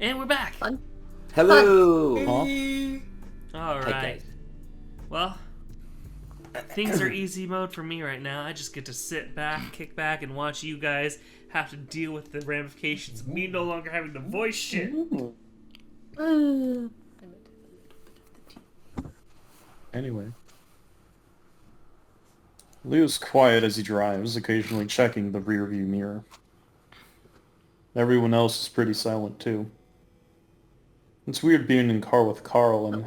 And we're back. Fun. Hello. All Hi, right. guys. Well, things are easy mode for me right now. I just get to sit back, kick back, and watch you guys have to deal with the ramifications of me no longer having to voice shit. Anyway. Leo's quiet as he drives, occasionally checking the rearview mirror. Everyone else is pretty silent too. It's weird being in car with Carl and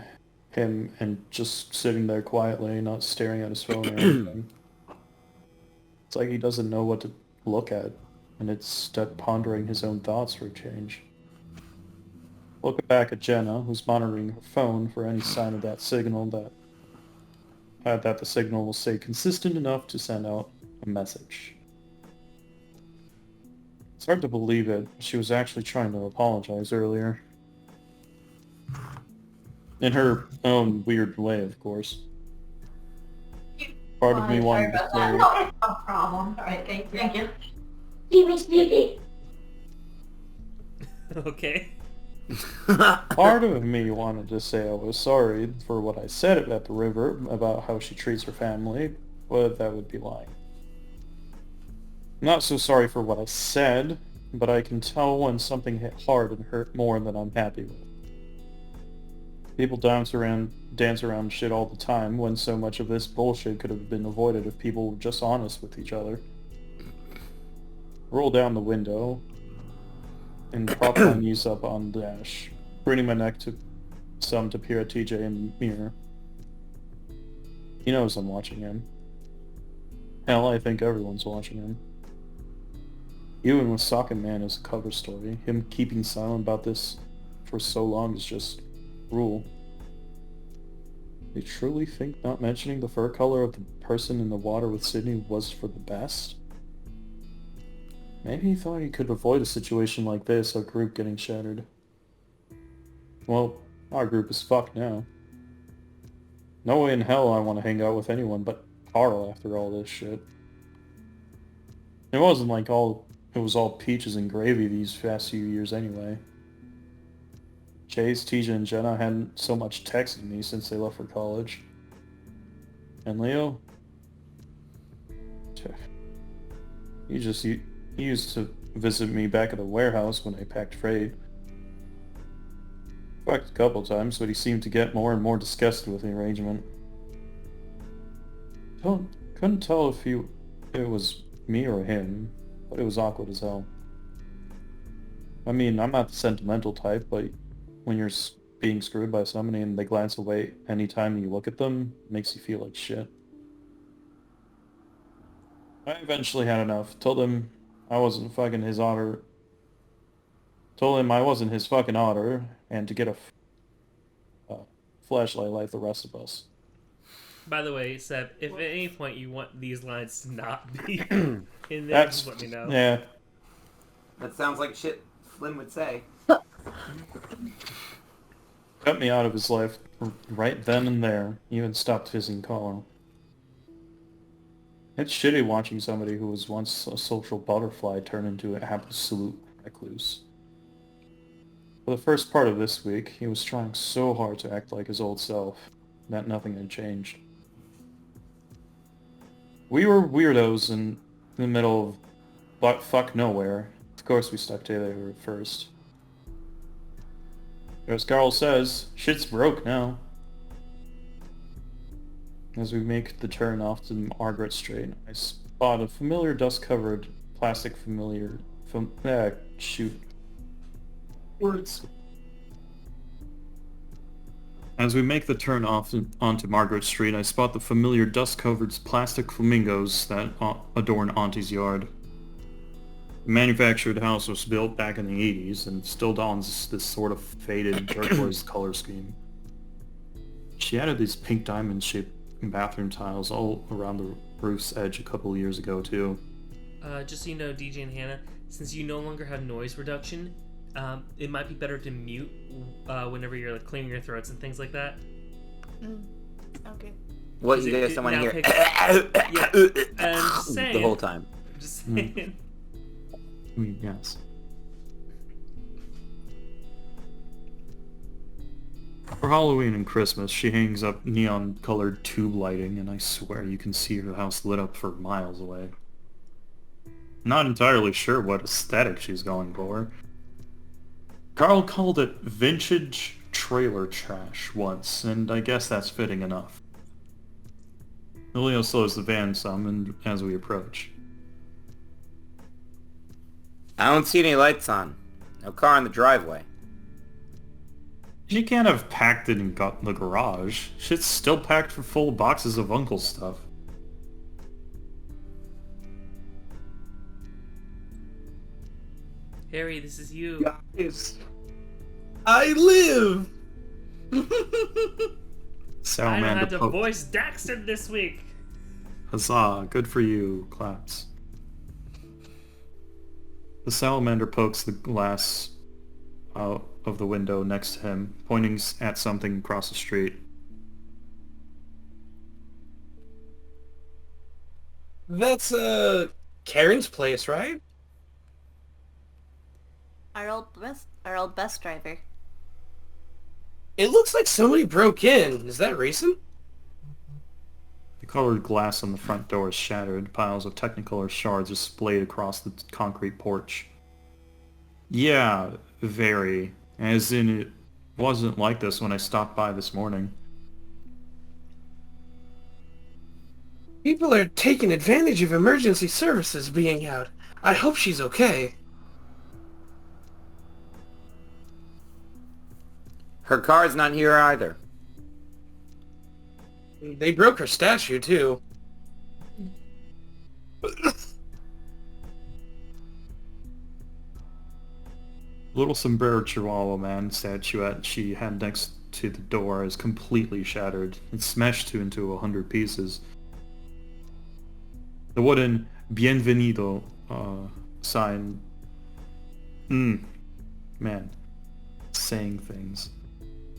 him and just sitting there quietly, not staring at his phone or anything. It's like he doesn't know what to look at, and it's stuck pondering his own thoughts for a change. Look back at Jenna, who's monitoring her phone for any sign of that signal that the signal will stay consistent enough to send out a message. It's hard to believe it. She was actually trying to apologize earlier. In her own weird way, of course. Part of me wanted to say... No problem. All right, thank you. Stevie. Okay. Part of me wanted to say I was sorry for what I said at the river about how she treats her family, but that would be lying. Not so sorry for what I said, but I can tell when something hit hard and hurt more than I'm happy with. People dance around shit all the time when so much of this bullshit could have been avoided if people were just honest with each other. Roll down the window and prop my knees up on the dash, bringing my neck to peer at TJ in the mirror. He knows I'm watching him. Hell, I think everyone's watching him. Even with Socket Man as a cover story, him keeping silent about this for so long is just rule. They truly think not mentioning the fur color of the person in the water with Sydney was for the best? Maybe he thought he could avoid a situation like this, our group getting shattered. Well, our group is fucked now. No way in hell I want to hang out with anyone but Carl after all this shit. It wasn't like it was all peaches and gravy these past few years anyway. Chase, Tisha, and Jenna hadn't so much texted me since they left for college. And Leo? He used to visit me back at the warehouse when I packed freight. Fucked a couple times, but he seemed to get more and more disgusted with the arrangement. Couldn't tell if it was me or him, but it was awkward as hell. I mean, I'm not the sentimental type, but when you're being screwed by somebody and they glance away anytime you look at them, it makes you feel like shit. I eventually had enough. Told him I wasn't fucking his otter. Told him I wasn't his fucking otter, and to get a flashlight like the rest of us. By the way, Seb, if at any point you want these lines to not be in there, just let me know. Yeah. That sounds like shit Flynn would say. Cut me out of his life right then and there. Even stopped visiting Carl. It's shitty watching somebody who was once a social butterfly turn into an absolute recluse. For the first part of this week, he was trying so hard to act like his old self that nothing had changed. We were weirdos in the middle of butt-fuck nowhere. Of course we stuck together at first. As Carl says, shit's broke now. As we make the turn off to Margaret Street, I spot a familiar dust-covered plastic Words. As we make the turn off onto Margaret Street, I spot the familiar dust-covered plastic flamingos that adorn Auntie's yard. The manufactured house was built back in the 80s and still dons this sort of faded turquoise color scheme. She added these pink diamond-shaped bathroom tiles all around the roof's edge a couple of years ago too. Just so you know, DJ and Hannah, since you no longer have noise reduction, it might be better to mute whenever you're like clearing your throats and things like that. Okay. What, you guys don't want to hear? Yeah, and just saying. The whole time. Just saying. I mean, yes. For Halloween and Christmas, she hangs up neon-colored tube lighting, and I swear you can see her house lit up for miles away. Not entirely sure what aesthetic she's going for. Carl called it vintage trailer trash once, and I guess that's fitting enough. Leo slows the van some and as we approach. I don't see any lights on. No car in the driveway. She can't have packed it in the garage. Shit's still packed full of boxes of Uncle stuff. Harry, this is you. Guys, I live! I don't Salamander have to pokes. voice Daxter this week. Huzzah, good for you, claps. The salamander pokes the glass out of the window next to him, pointing at something across the street. That's, Karen's place, right? Our old bus driver. It looks like somebody broke in. Is that recent? The colored glass on the front door is shattered. Piles of Technicolor shards are splayed across the concrete porch. Yeah, very. As in, it wasn't like this when I stopped by this morning. People are taking advantage of emergency services being out. I hope she's okay. Her car's not here either. They broke her statue, too. Little sombrero chihuahua man statuette she had next to the door is completely shattered. It's smashed into 100 pieces. The wooden Bienvenido sign... Man. Saying things.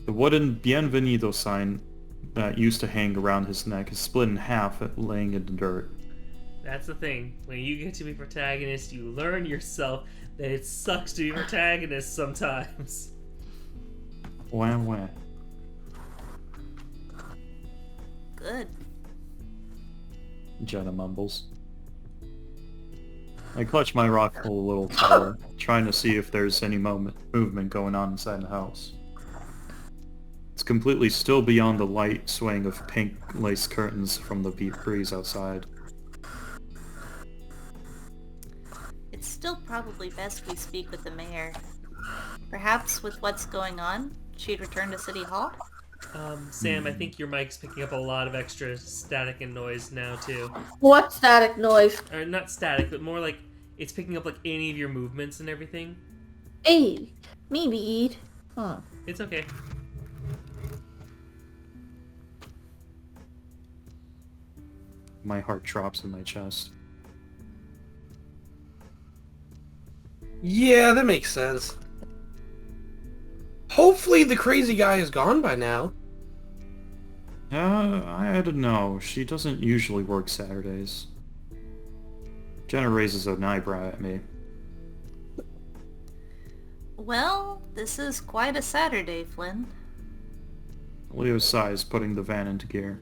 The wooden Bienvenido sign that used to hang around his neck is split in half, laying in the dirt. That's the thing. When you get to be protagonist, you learn yourself that it sucks to be protagonist sometimes. Wah wah. Good. Jenna mumbles. I clutch my rock a little tighter, trying to see if there's any movement going on inside the house. It's completely still beyond the light swaying of pink lace curtains from the breeze outside. It's still probably best we speak with the mayor. Perhaps with what's going on, she'd return to City Hall? Sam, I think your mic's picking up a lot of extra static and noise now, too. What static noise? Or not static, but more like it's picking up like any of your movements and everything. Hey, maybe eat. Huh. It's okay. My heart drops in my chest. Yeah, that makes sense. Hopefully the crazy guy is gone by now. I don't know. She doesn't usually work Saturdays. Jenna raises an eyebrow at me. Well, this is quite a Saturday, Flynn. Leo sighs, putting the van into gear.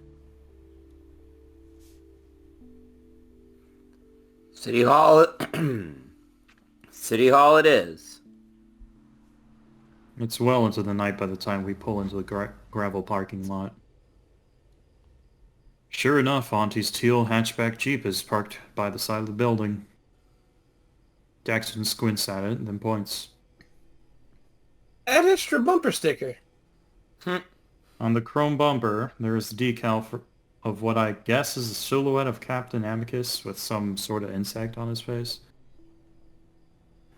City Hall... City Hall it is. It's well into the night by the time we pull into the gravel parking lot. Sure enough, Auntie's teal hatchback Jeep is parked by the side of the building. Daxton squints at it, then points. Add extra bumper sticker. On the chrome bumper, there is the decal of what I guess is a silhouette of Captain Amicus with some sort of insect on his face.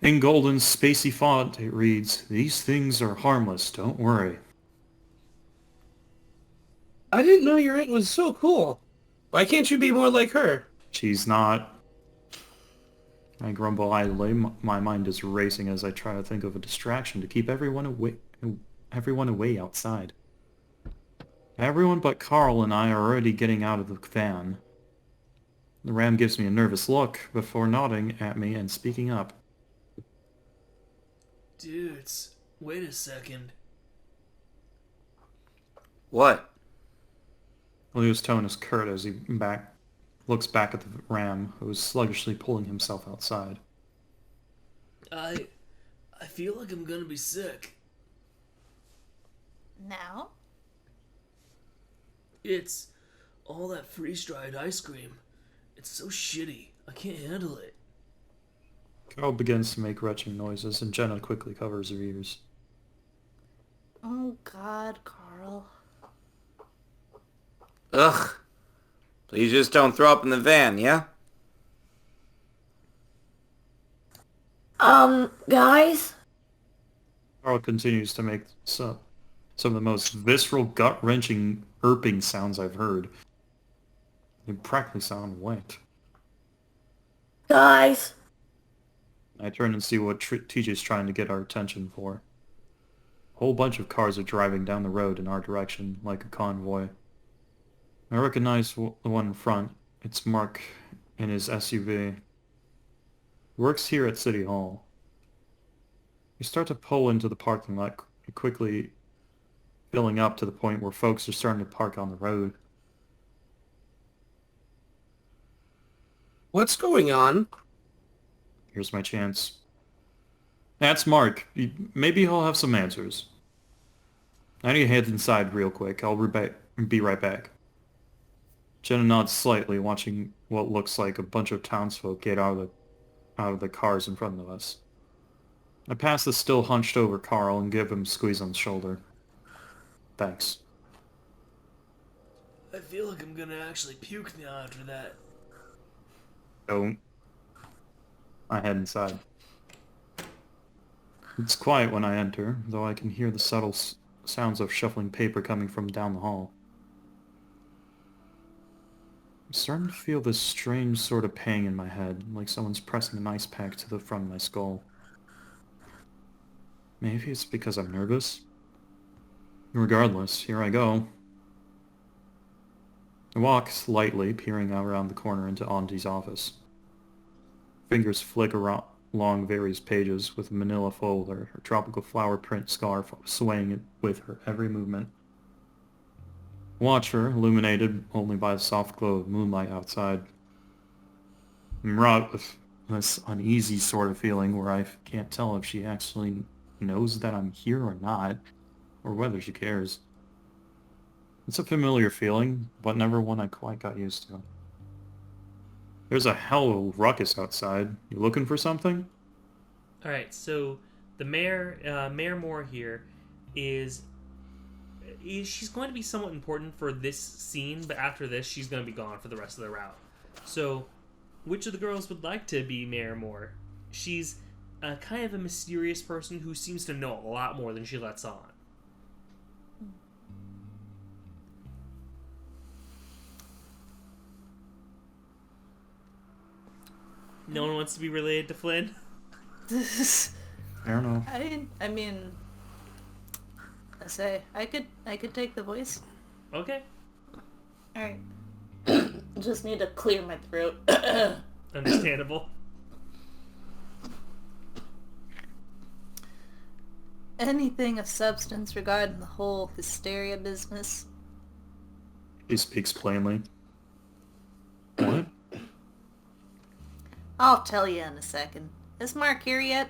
In golden, spacey font, it reads, "These things are harmless, don't worry." I didn't know your aunt was so cool. Why can't you be more like her? She's not. I grumble idly. My mind is racing as I try to think of a distraction to keep everyone away outside. Everyone but Carl and I are already getting out of the van. The ram gives me a nervous look before nodding at me and speaking up. Dudes, wait a second. What? Leo's tone is curt as he looks back at the ram, who is sluggishly pulling himself outside. I feel like I'm gonna be sick. Now? It's all that freeze-dried ice cream. It's so shitty. I can't handle it. Carl begins to make retching noises, and Jenna quickly covers her ears. Oh God, Carl. Ugh. Please just don't throw up in the van, yeah? Guys? Carl continues to make some of the most visceral, gut-wrenching, irping sounds I've heard. They practically sound wet. Guys? I turn and see what TJ's trying to get our attention for. A whole bunch of cars are driving down the road in our direction, like a convoy. I recognize the one in front. It's Mark in his SUV. He works here at City Hall. We start to pull into the parking lot, quickly filling up to the point where folks are starting to park on the road. What's going on? Here's my chance. That's Mark. Maybe he'll have some answers. I need to head inside real quick. I'll be right back. Jenna nods slightly, watching what looks like a bunch of townsfolk get out of the cars in front of us. I pass the still hunched over Carl and give him a squeeze on the shoulder. Thanks. I feel like I'm gonna actually puke now after that. Don't. I head inside. It's quiet when I enter, though I can hear the subtle sounds of shuffling paper coming from down the hall. I'm starting to feel this strange sort of pang in my head, like someone's pressing an ice pack to the front of my skull. Maybe it's because I'm nervous? Regardless, here I go. I walk lightly, peering out around the corner into Auntie's office. Fingers flick along various pages with a manila folder, her tropical flower print scarf swaying with her every movement. Watch her, illuminated only by the soft glow of moonlight outside. I'm wrought with this uneasy sort of feeling where I can't tell if she actually knows that I'm here or not, or whether she cares. It's a familiar feeling, but never one I quite got used to. There's a hell of a ruckus outside. You looking for something? Alright, so the mayor, Mayor Moore here, is she's going to be somewhat important for this scene, but after this, she's going to be gone for the rest of the route. So, which of the girls would like to be Mayor Moore? She's kind of a mysterious person who seems to know a lot more than she lets on. No one wants to be related to Flynn? I don't know. I mean, I could take the voice. Okay. All right. Just need to clear my throat. Understandable. Anything of substance regarding the whole hysteria business? She speaks plainly. What? I'll tell you in a second. Is Mark here yet?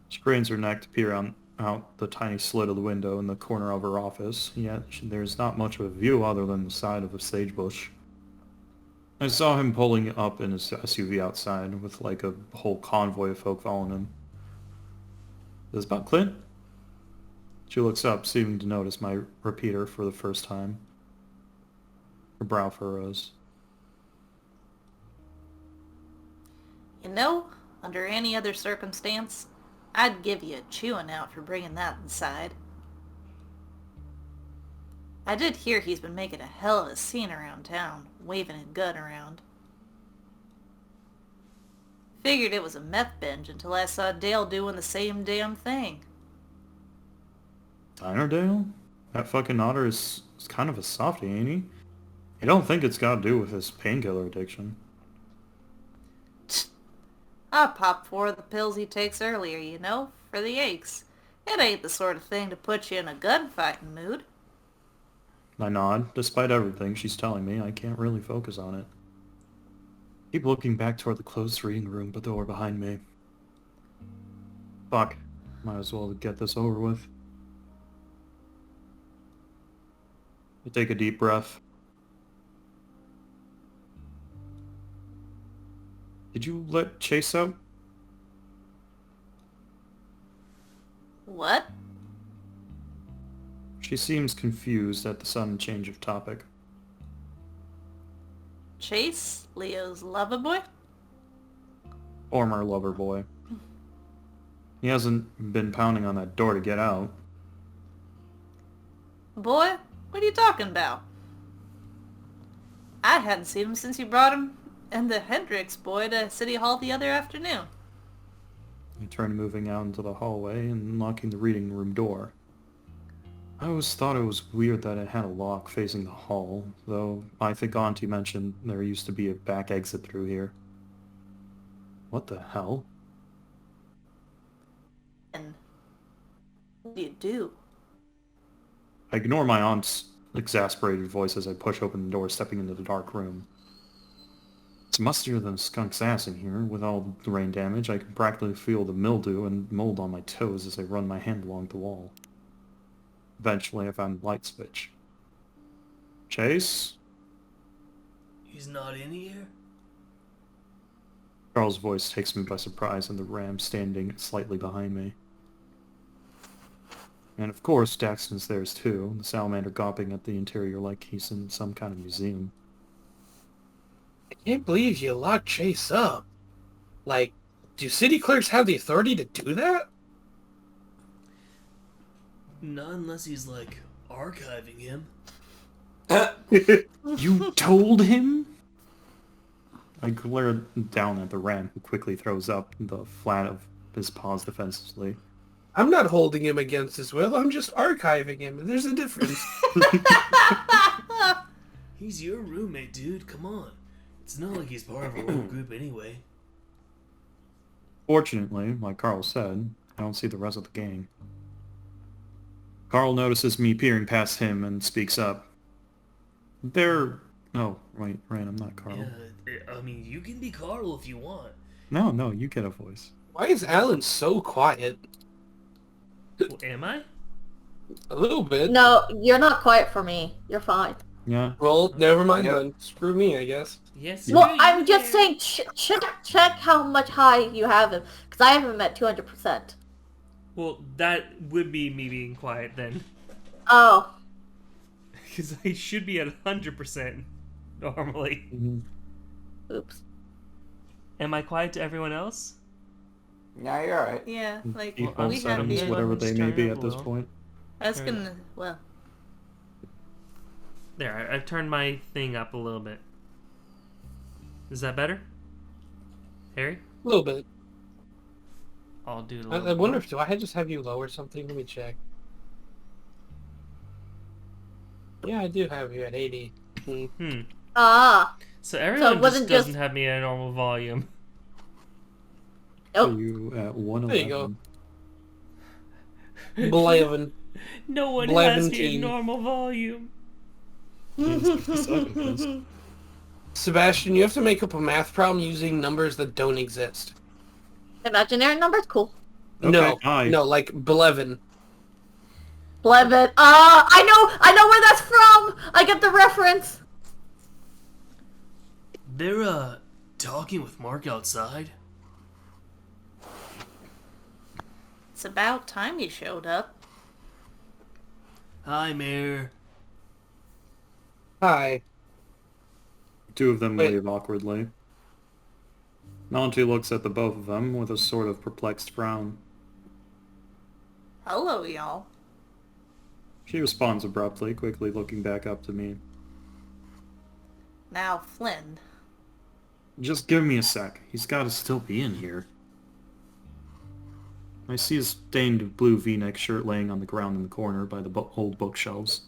She cranes her neck to peer out the tiny slit of the window in the corner of her office, yet there's not much of a view other than the side of a sagebush. I saw him pulling up in his SUV outside, with like a whole convoy of folk following him. Is this about Clint? She looks up, seeming to notice my repeater for the first time. Her brow furrows. You know, under any other circumstance, I'd give you a chewing out for bringing that inside. I did hear he's been making a hell of a scene around town, waving his gun around. Figured it was a meth binge until I saw Dale doing the same damn thing. Diner Dale? That fucking otter is kind of a softie, ain't he? I don't think it's got to do with his painkiller addiction. I popped 4 of the pills he takes earlier, you know, for the aches. It ain't the sort of thing to put you in a gunfighting mood. I nod. Despite everything she's telling me, I can't really focus on it. Keep looking back toward the closed reading room, but the door behind me. Fuck. Might as well get this over with. I take a deep breath. Did you let Chase out? What? She seems confused at the sudden change of topic. Chase? Leo's lover boy? Former lover boy. He hasn't been pounding on that door to get out. Boy? What are you talking about? I hadn't seen him since you brought him and the Hendricks boy to City Hall the other afternoon. I turned moving out into the hallway and locking the reading room door. I always thought it was weird that it had a lock facing the hall, though I think Auntie mentioned there used to be a back exit through here. What the hell? And what do you do? I ignore my aunt's exasperated voice as I push open the door, stepping into the dark room. It's mustier than a skunk's ass in here. With all the rain damage, I can practically feel the mildew and mold on my toes as I run my hand along the wall. Eventually, I found the light switch. Chase? He's not in here? Carl's voice takes me by surprise, and the ram standing slightly behind me. And of course, Daxton's there too, the salamander gawping at the interior like he's in some kind of museum. I can't believe you locked Chase up. Like, do city clerks have the authority to do that? Not unless he's, like, archiving him. You told him? I glare down at the ram, who quickly throws up the flat of his paws defensively. I'm not holding him against his will, I'm just archiving him. There's a difference. He's your roommate, dude. Come on. It's not like he's part of a little group anyway. Fortunately, like Carl said, I don't see the rest of the gang. Carl notices me peering past him and speaks up. They're... Oh, right, I'm not Carl. Yeah, I mean, you can be Carl if you want. No, you get a voice. Why is Alan so quiet? Well, am I? A little bit. No, you're not quiet for me. You're fine. Yeah. Well, never mind Yep. then. Screw me, I guess. Yes. Well, you I'm just can. saying, check how much high you have him, because I have him at 200%. Well, that would be me being quiet then. Oh, Because I should be at 100% normally. oops. Am I quiet to everyone else? Yeah, you're alright. Yeah, like, Default we have settings, the... whatever they may be at this Well. point. I was gonna... Well, There, I've turned my thing up a little bit. Is that better? Harry? A little bit. I'll do it a I little wonder more. if, do I just have you lower something? Let me check. Yeah, I do have you at 80. Ah, So everyone just wasn't doesn't just- have me at a normal volume. oh, You at 111. There you go. 11. No one has me at 11. normal volume. Sebastian, you have to make up a math problem using numbers that don't exist. imaginary numbers, cool. No, hi. no, like 11. 11. I know where that's from. I get the reference. They're, talking with Mark outside? it's about time you showed up. Hi, Mayor. Hi. Two of them Wait. leave awkwardly. Monty looks at the both of them with a sort of perplexed frown. Hello, y'all. She responds abruptly, quickly looking back up to me. Now, Flynn. Just give me a sec. He's gotta still be in here. I see his stained blue v-neck shirt laying on the ground in the corner by the old bookshelves.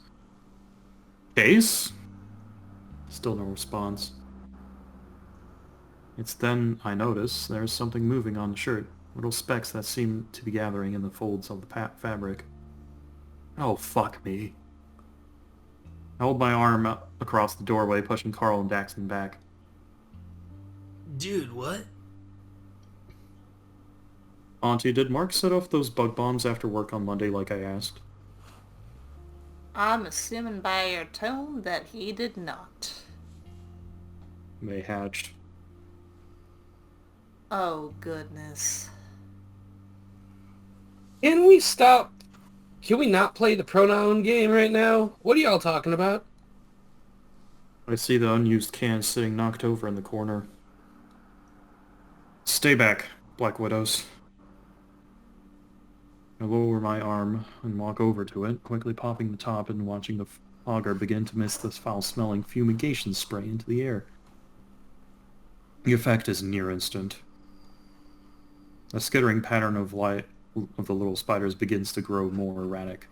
Case? Still no response. It's then I notice there's something moving on the shirt. Little specks that seem to be gathering in the folds of the fabric. Oh, fuck me. I hold my arm across the doorway, pushing Carl and Daxton back. Dude, what? Auntie, did Mark set off those bug bombs after work on Monday like I asked? I'm assuming by your tone that he did not. They hatched. Oh, goodness. Can we stop? Can we not play the pronoun game right now? What are y'all talking about? I see the unused can sitting knocked over in the corner. Stay back, Black Widows. I lower my arm and walk over to it, quickly popping the top and watching the fogger begin to mist this foul-smelling fumigation spray into the air. The effect is near instant. A skittering pattern of light of the little spiders begins to grow more erratic.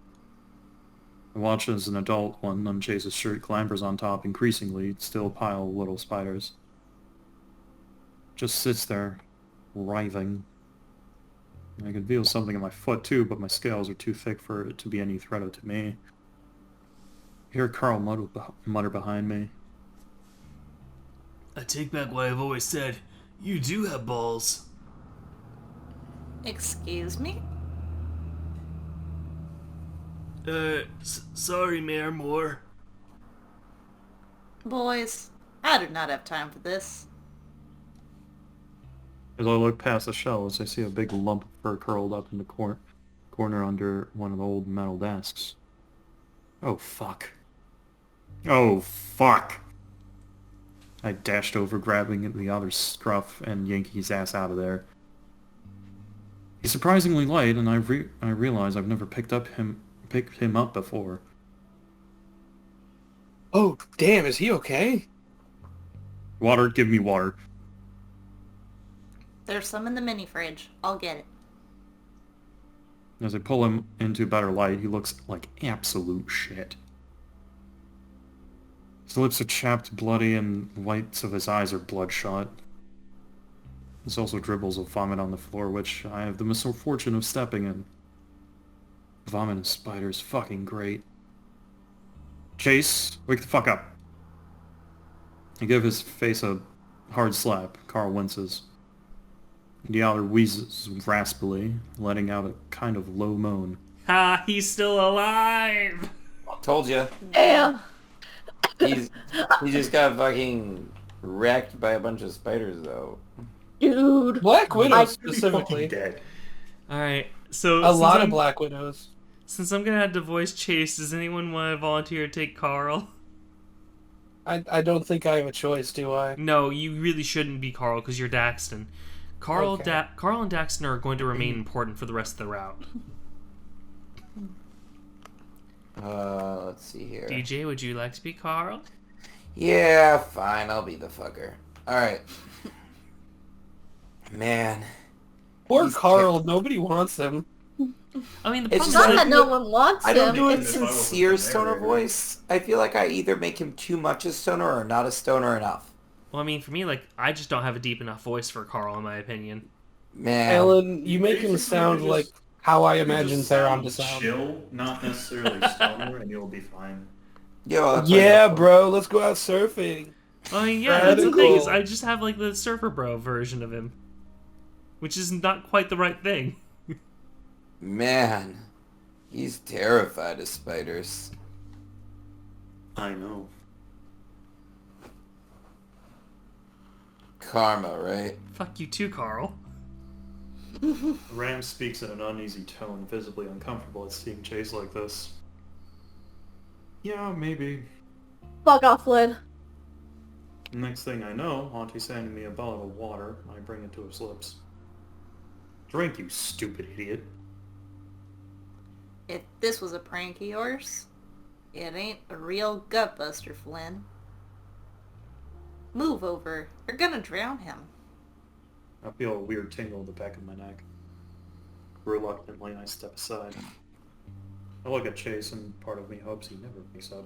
I watch as an adult one unchases his shirt, clambers on top, increasingly, still pile of little spiders. Just sits there, writhing. I can feel something in my foot too, but my scales are too thick for it to be any threat to me. I hear Carl mutter behind me. I take back what I've always said. You do have balls. Excuse me? Sorry, Mayor Moore. Boys, I do not have time for this. As I look past the shelves, I see a big lump of fur curled up in the corner under one of the old metal desks. Oh, fuck. Oh, fuck! I dashed over, grabbing the other's scruff and yanking his ass out of there. He's surprisingly light, and I realize I've never picked him up before. Oh, damn, is he okay? Water, give me water. There's some in the mini fridge. I'll get it. As I pull him into better light, he looks like absolute shit. His lips are chapped, bloody, and the whites of his eyes are bloodshot. There's also dribbles of vomit on the floor, which I have the misfortune of stepping in. Vomit and spiders, fucking great. Chase, wake the fuck up. I give his face a hard slap. Carl winces. The other wheezes raspily, letting out a kind of low moan. Ha! He's still alive! Told you. Damn. He just got fucking wrecked by a bunch of spiders, though. Dude. Black Widow I- specifically. Dead. Alright, so A lot of Black Widows. Since I'm gonna have to voice Chase, does anyone want to volunteer to take Carl? I don't think I have a choice, do I? No, you really shouldn't be Carl, because you're Daxton. Carl and Daxton are going to remain important for the rest of the route. Let's see here. DJ, would you like to be Carl? Yeah, fine, I'll be the fucker. Alright. Man. Poor He's Carl, nobody wants him. I mean, the It's problem It's is not like- that no one wants I don't him. do a If I was sincere the stoner narrator. voice. I feel like I either make him too much a stoner or not a stoner enough. well, I mean, for me, like, I just don't have a deep enough voice for Carl, in my opinion. Man. Alan, you make him sound just- like how I imagine Theron to sound. Chill, not necessarily stoner, and you'll be fine. Yo, that's Yeah, like- bro, let's go out surfing. I mean, yeah, that's the thing, is Radical. I just have, like, the surfer bro version of him. Which is not quite the right thing. Man. He's terrified of spiders. I know. Karma, right? Fuck you too, Carl. Ram speaks in an uneasy tone, visibly uncomfortable at seeing Chase like this. Yeah, maybe. Fuck off, Flynn. Next thing I know, Auntie's handing me a bottle of water. I bring it to his lips. Drink, you stupid idiot. If this was a prank of yours, it ain't a real gutbuster, Flynn. Move over. You're gonna drown him. I feel a weird tingle at the back of my neck. Reluctantly, I step aside. I look at Chase, and part of me hopes he never wakes up.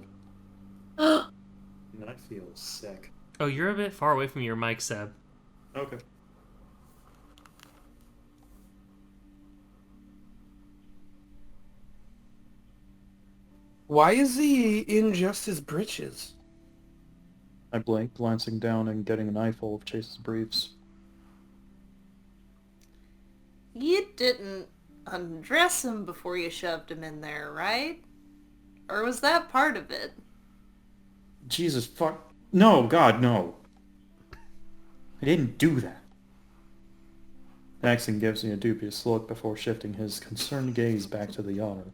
And I feel sick. Oh, you're a bit far away from your mic, Seb. Okay. Why is he in just his breeches? I blink, glancing down and getting an eyeful of Chase's briefs. You didn't undress him before you shoved him in there, right? Or was that part of it? Jesus fuck... No, God, no. I didn't do that. Daxton gives me a dubious look before shifting his concerned gaze back to the otter.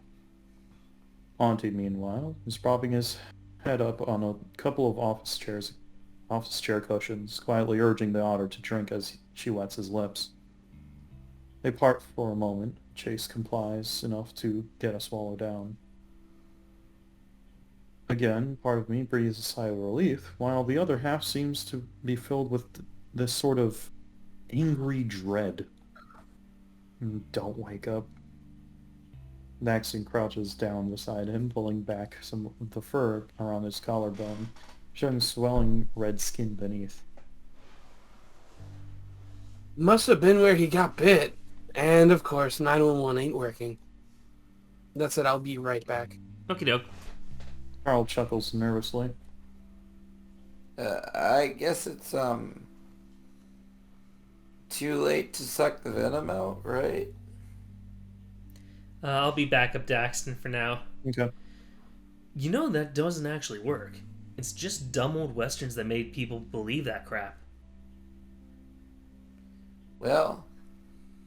Auntie, meanwhile, is propping his head up on a couple of office chair cushions, quietly urging the otter to drink as she wets his lips. They part for a moment. Chase complies enough to get a swallow down. Again, part of me breathes a sigh of relief, while the other half seems to be filled with this sort of angry dread. Don't wake up. Daxton crouches down beside him, pulling back some of the fur around his collarbone, showing swelling red skin beneath. Must have been where he got bit. And of course, 911 ain't working. That's it, I'll be right back. Okie doke. Carl chuckles nervously. I guess it's, too late to suck the venom out, right? I'll be backup Daxton for now. Okay. You know that doesn't actually work. It's just dumb old westerns that made people believe that crap. Well,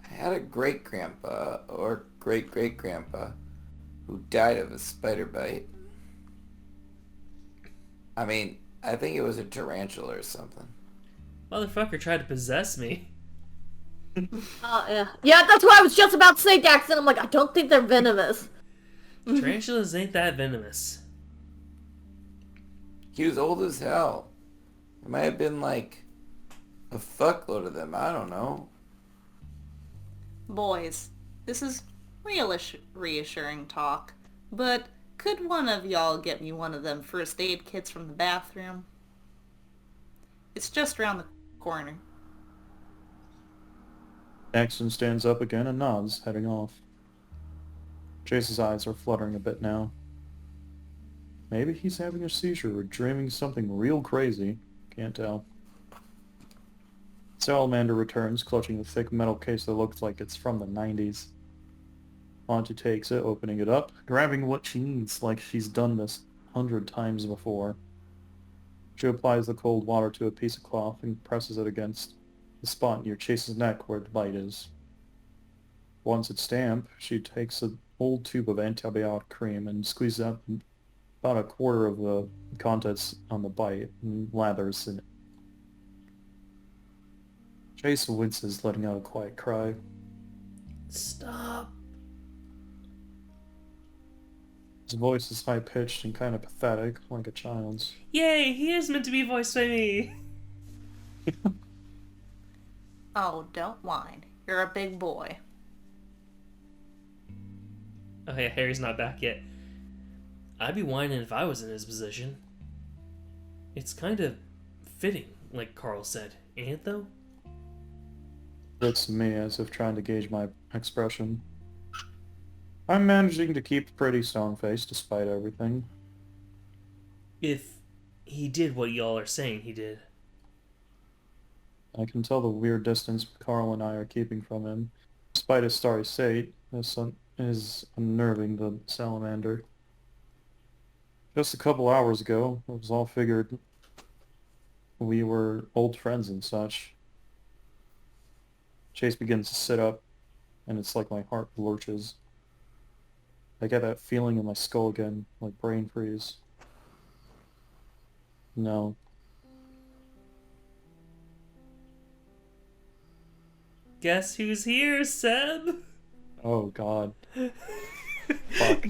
I had a great-grandpa, or great-great-grandpa, who died of a spider bite. I mean, I think it was a tarantula or something. Motherfucker tried to possess me. Yeah. Yeah, that's what I was just about to say, Daxton. I'm like, I don't think they're venomous. Tarantulas ain't that venomous. He was old as hell. There might have been, like, a fuckload of them. I don't know. Boys, this is reassuring talk, but could one of y'all get me one of them first aid kits from the bathroom? It's just around the corner. Daxton stands up again and nods, heading off. Chase's eyes are fluttering a bit now. Maybe he's having a seizure or dreaming something real crazy. Can't tell. Salamander returns, clutching a thick metal case that looks like it's from the 90s. Auntie takes it, opening it up, grabbing what she needs like she's done this 100 times before. She applies the cold water to a piece of cloth and presses it against the spot near Chase's neck where the bite is. Once it's damp, she takes an old tube of antibiotic cream and squeezes out about a quarter of the contents on the bite and lathers in it. Chase winces, letting out a quiet cry. Stop. His voice is high-pitched and kind of pathetic, like a child's. Yay, he is meant to be voiced by me. Oh, don't whine. You're a big boy. Oh yeah, Harry's not back yet. I'd be whining if I was in his position. It's kind of fitting, like Carl said, ain't it though? Looks to me as if trying to gauge my expression. I'm managing to keep a pretty stone face despite everything. If he did what y'all are saying he did. I can tell the weird distance Carl and I are keeping from him. Despite his starry state, this is unnerving the salamander. Just a couple hours ago, it was all figured we were old friends and such. Chase begins to sit up, and it's like my heart lurches. I get that feeling in my skull again, like brain freeze. No. Guess who's here, Seb? Oh god. Fuck.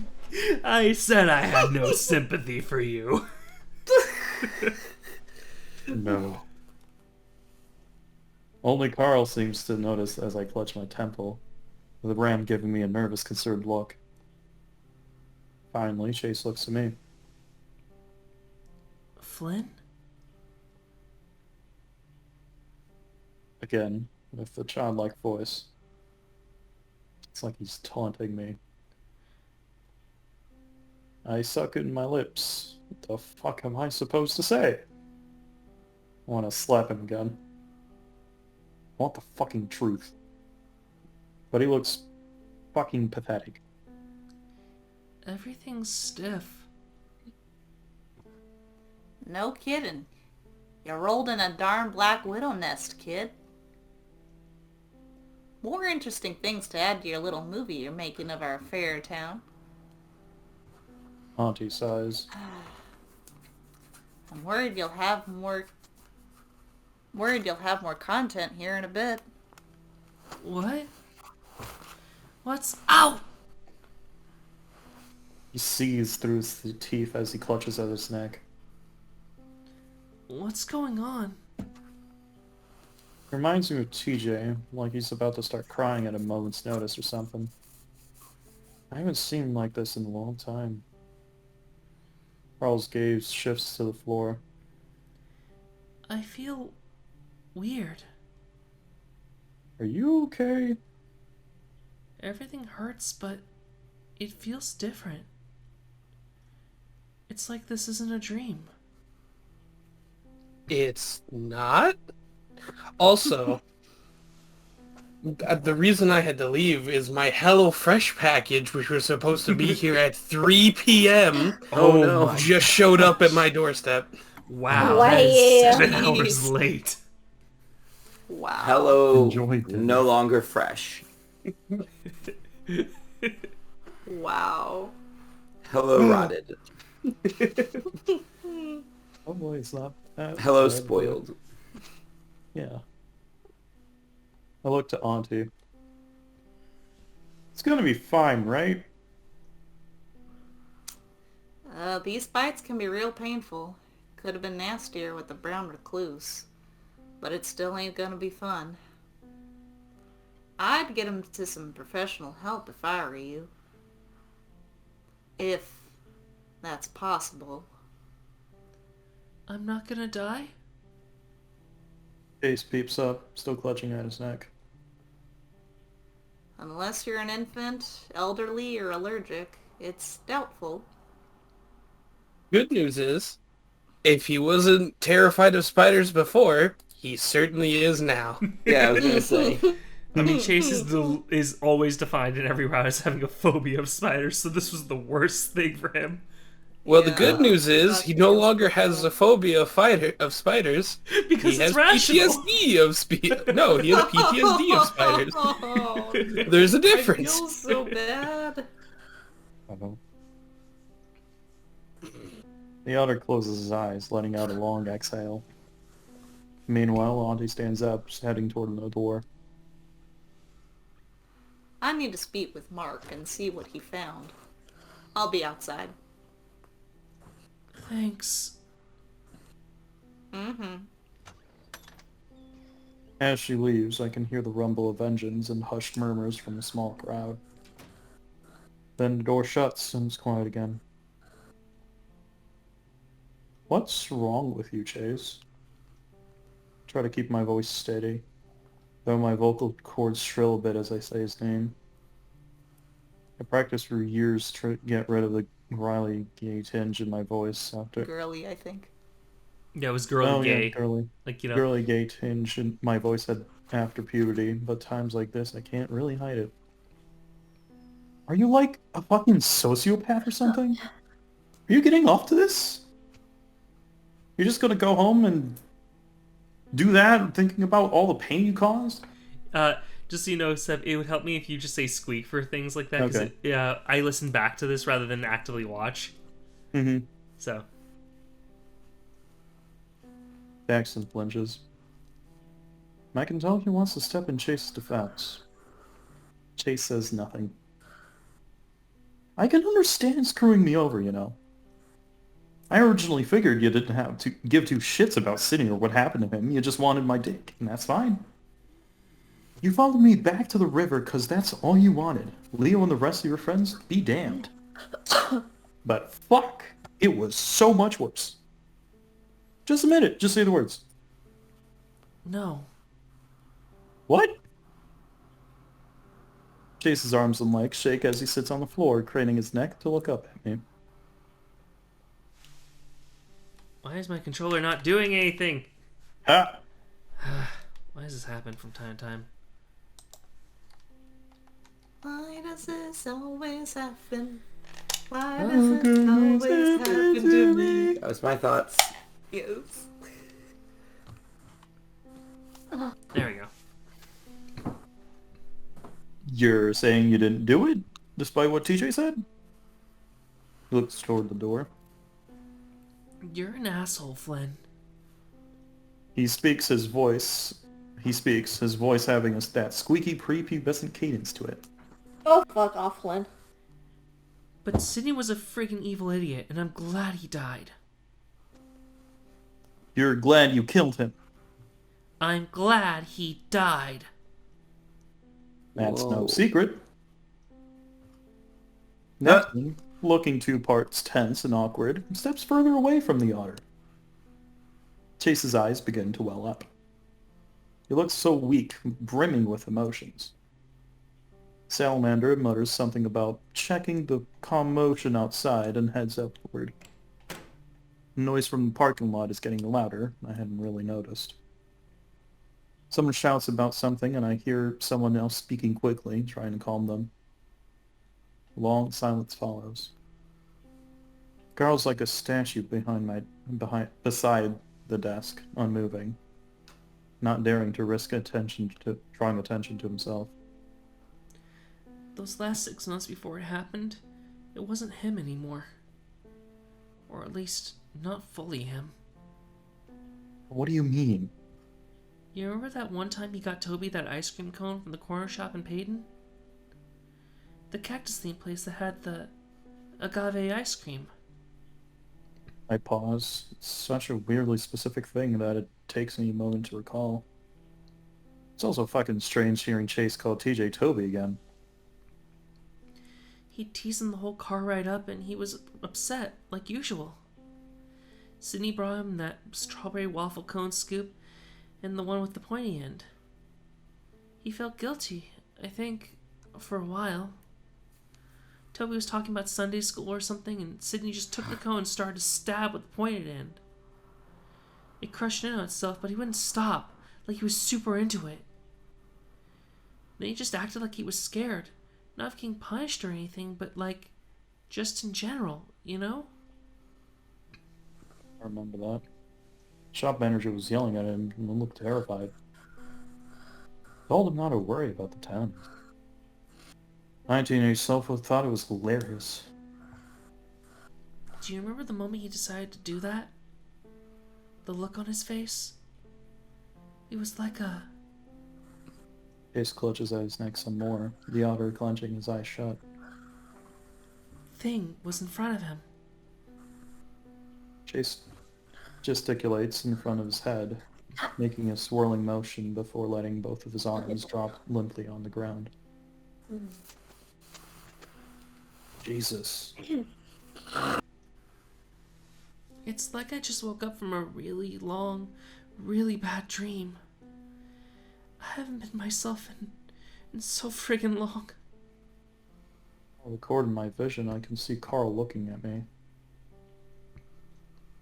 I said I had no sympathy for you. No. Only Carl seems to notice as I clutch my temple, with Ram giving me a nervous, concerned look. Finally, Chase looks at me. Flynn? Again, with a childlike voice. It's like he's taunting me. I suck it in my lips. What the fuck am I supposed to say? I want to slap him again. I want the fucking truth. But he looks fucking pathetic. Everything's stiff. No kidding. You rolled in a darn black widow nest, kid. More interesting things to add to your little movie you're making of our fair town. Auntie sighs. I'm worried you'll have more content here in a bit. What? What's... Ow! He sees through his teeth as he clutches at his neck. What's going on? Reminds me of TJ, like he's about to start crying at a moment's notice or something. I haven't seen him like this in a long time. Carl's gaze shifts to the floor. I feel... weird. Are you okay? Everything hurts, but it feels different. It's like this isn't a dream. It's not? Also, the reason I had to leave is my HelloFresh package, which was supposed to be here at 3 p.m. Oh no. just showed up at my doorstep. Wow, Wow. that is 7 Jeez. hours late. Wow. Hello, Enjoy dinner. no longer fresh. Wow. Hello, rotted. Oh boy, it's not that Hello, bad, spoiled. but- Yeah. I look to Auntie. It's gonna be fine, right? These bites can be real painful. Could have been nastier with the brown recluse. But it still ain't gonna be fun. I'd get him to some professional help if I were you. If that's possible. I'm not gonna die? Ace peeps up, still clutching at his neck. Unless you're an infant, elderly, or allergic, it's doubtful. Good news is, if he wasn't terrified of spiders before, he certainly is now. Yeah, I was gonna say. I mean, Chase is always defined in every round as having a phobia of spiders, so this was the worst thing for him. Well, the Yeah. good news is he no longer has a phobia of spiders. Because He it's has rational. PTSD of No, he has PTSD of spiders. Oh, There's a I difference. feel so bad. Uh-oh. The elder closes his eyes, letting out a long exhale. Meanwhile, Auntie stands up, heading toward the door. I need to speak with Mark and see what he found. I'll be outside. Thanks. Mm-hmm. As she leaves, I can hear the rumble of engines and hushed murmurs from a small crowd. Then the door shuts and it's quiet again. What's wrong with you, Chase? Try to keep my voice steady, though my vocal cords shrill a bit as I say his name. I practiced for years to get rid of the Riley gay tinge in my voice after... Girly, I think. Yeah, it was girly Oh, yeah, gay. girly. Like, you know. Girly gay tinge in my voice had after puberty, but times like this I can't really hide it. Are you like a fucking sociopath or something? Are you getting off to this? You're just gonna go home and do that, thinking about all the pain you caused? Just so you know, Seb, it would help me if you just say squeak for things like that. 'Cause Okay. I listen back to this rather than actively watch. Mm-hmm. So, Daxton flinches. I can tell he wants to step in Chase's defense. Chase says nothing. I can understand screwing me over, you know. I originally figured you didn't have to give two shits about Sidney or what happened to him. You just wanted my dick, and that's fine. You followed me back to the river because that's all you wanted. Leo and the rest of your friends, be damned. But fuck, it was so much worse. Just admit it. Just say the words. no. What? Chase's arms and legs shake as he sits on the floor, craning his neck to look up at me. Why is my controller not doing anything? Ah! Why does this happen from time to time? Why does this always happen? Why does it always happen to me? That was my thoughts. Yes. There we go. You're saying you didn't do it, despite what TJ said? He looks toward the door. You're an asshole, Flynn. He speaks, his voice having that squeaky prepubescent cadence to it. Oh, fuck off, Flynn. But Sydney was a friggin' evil idiot, and I'm glad he died. You're glad you killed him. I'm glad he died. That's no Whoa. secret. Neptune, looking 2 parts tense and awkward, steps further away from the otter. Chase's eyes begin to well up. He looks so weak, brimming with emotions. Salamander mutters something about checking the commotion outside and heads upward. The noise from the parking lot is getting louder. I hadn't really noticed. Someone shouts about something, and I hear someone else speaking quickly, trying to calm them. Long silence follows. Carl's like a statue beside the desk, unmoving, not daring to risk drawing attention to himself. Those last 6 months before it happened, it wasn't him anymore. Or at least, not fully him. What do you mean? You remember that one time he got Toby that ice cream cone from the corner shop in Payton? The cactus-themed place that had the agave ice cream. I pause. It's such a weirdly specific thing that it takes me a moment to recall. It's also fucking strange hearing Chase call TJ Toby again. He teased him the whole car ride up, and he was upset, like usual. Sydney brought him that strawberry waffle cone scoop, and the one with the pointy end. He felt guilty, I think, for a while. Toby was talking about Sunday school or something, and Sydney just took the cone and started to stab with the pointed end. It crushed in on itself, but he wouldn't stop, like he was super into it. Then he just acted like he was scared, not of getting punished or anything, but like, just in general, you know? I remember that. Shop manager was yelling at him and looked terrified. Told him not to worry about the town. 1980 Sofa thought it was hilarious. Do you remember the moment he decided to do that? The look on his face? It was like a... Chase clutches at his neck some more, the otter clenching his eyes shut. thing was in front of him. Chase gesticulates in front of his head, making a swirling motion before letting both of his arms drop limply on the ground. Jesus. It's like I just woke up from a really long, really bad dream. I haven't been myself in so friggin' long. According to my vision, I can see Carl looking at me.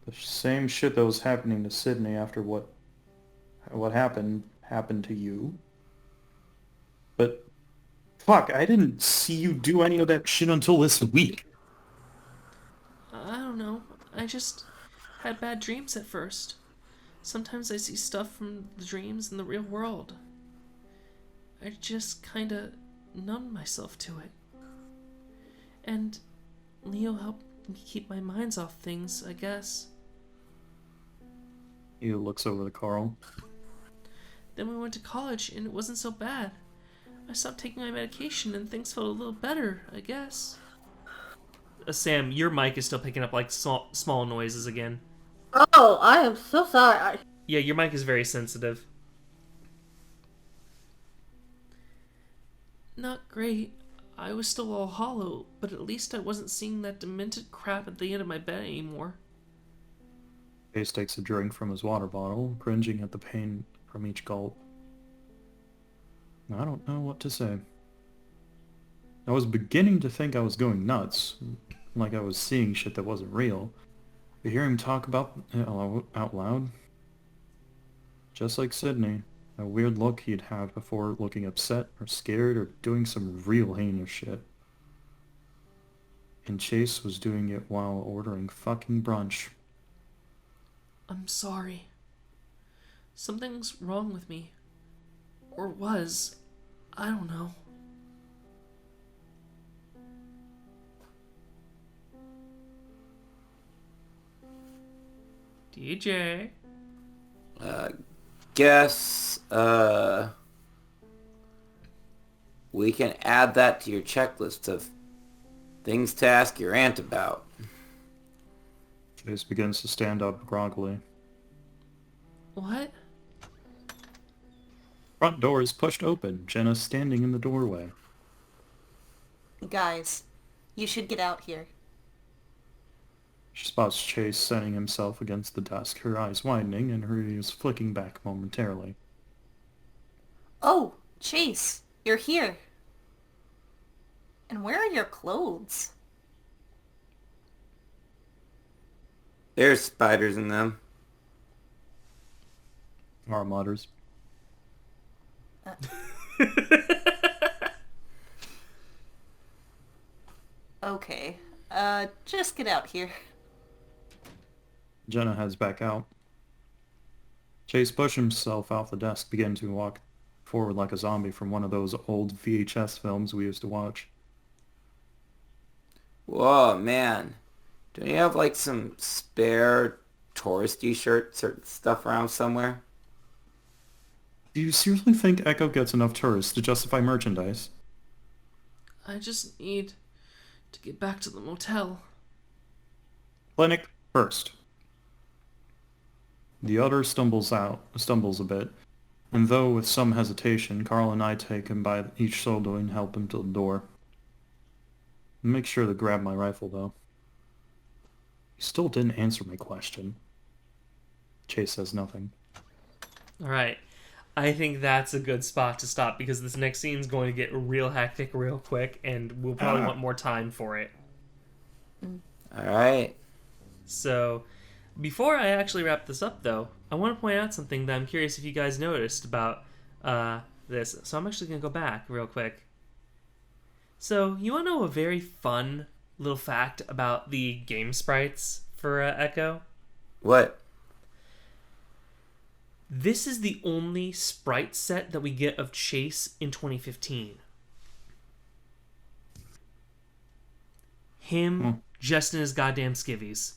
The same shit that was happening to Sydney after what happened to you. But fuck, I didn't see you do any of that shit until this week. I don't know. I just had bad dreams at first. Sometimes I see stuff from the dreams in the real world. I just kinda numbed myself to it. And Leo helped me keep my minds off things, I guess. He looks over to Carl. Then we went to college and it wasn't so bad. I stopped taking my medication and things felt a little better, I guess. Sam, your mic is still picking up like small noises again. Oh, I am so sorry. Yeah, your mic is very sensitive. Not great. I was still all hollow, but at least I wasn't seeing that demented crap at the end of my bed anymore. Chase takes a drink from his water bottle, cringing at the pain from each gulp. I don't know what to say. I was beginning to think I was going nuts, like I was seeing shit that wasn't real. You hear him talk about it out loud? Just like Sydney, a weird look he'd have before looking upset or scared or doing some real heinous shit. And Chase was doing it while ordering fucking brunch. I'm sorry. Something's wrong with me. Or was. I don't know. DJ? Guess, we can add that to your checklist of things to ask your aunt about. Chase begins to stand up groggily. What? Front door is pushed open. Jenna's standing in the doorway. Guys, you should get out here. She spots Chase setting himself against the desk, her eyes widening and her ears flicking back momentarily. Oh, Chase, you're here. And where are your clothes? There's spiders in them. Mara mutters. Okay, just get out here. Jenna heads back out. Chase pushed himself off the desk, began to walk forward like a zombie from one of those old VHS films we used to watch. Whoa, man. Don't you have, like, some spare touristy shirts or stuff around somewhere? Do you seriously think Echo gets enough tourists to justify merchandise? I just need to get back to the motel. Clinic first. The other stumbles a bit, and though with some hesitation, Carl and I take him by each shoulder and help him to the door. Make sure to grab my rifle, though. He still didn't answer my question. Chase says nothing. Alright. I think that's a good spot to stop because this next scene is going to get real hectic real quick and we'll probably want more time for it. Alright. So, before I actually wrap this up though, I want to point out something that I'm curious if you guys noticed about this. So I'm actually going to go back real quick. So, you want to know a very fun little fact about the game sprites for Echo? What? This is the only sprite set that we get of Chase in 2015. Him just in his goddamn skivvies.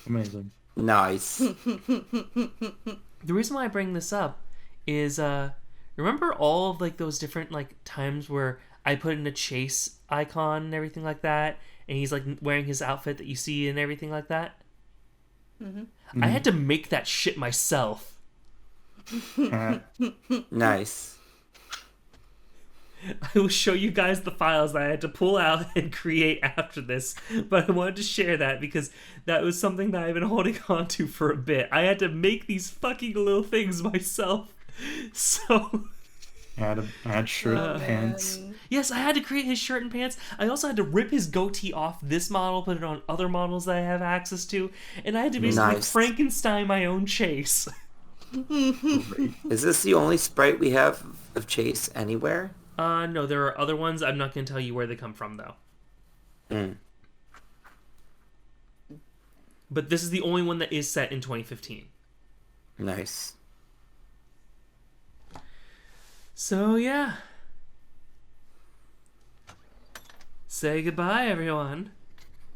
Amazing. Nice. The reason why I bring this up is, remember all of like those different like times where I put in a Chase icon and everything like that, and he's like wearing his outfit that you see and everything like that? I had to make that shit myself. Nice. I will show you guys the files that I had to pull out and create after this, but I wanted to share that because that was something that I've been holding on to for a bit. I had to make these fucking little things myself. So... Add shirt and pants. Yes, I had to create his shirt and pants. I also had to rip his goatee off this model, put it on other models that I have access to, and I had to basically Frankenstein my own Chase. Is this the only sprite we have of Chase anywhere? No, there are other ones. I'm not going to tell you where they come from, though. But this is the only one that is set in 2015. Nice. So, yeah. Say goodbye, everyone.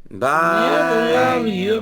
Bye. Yeah,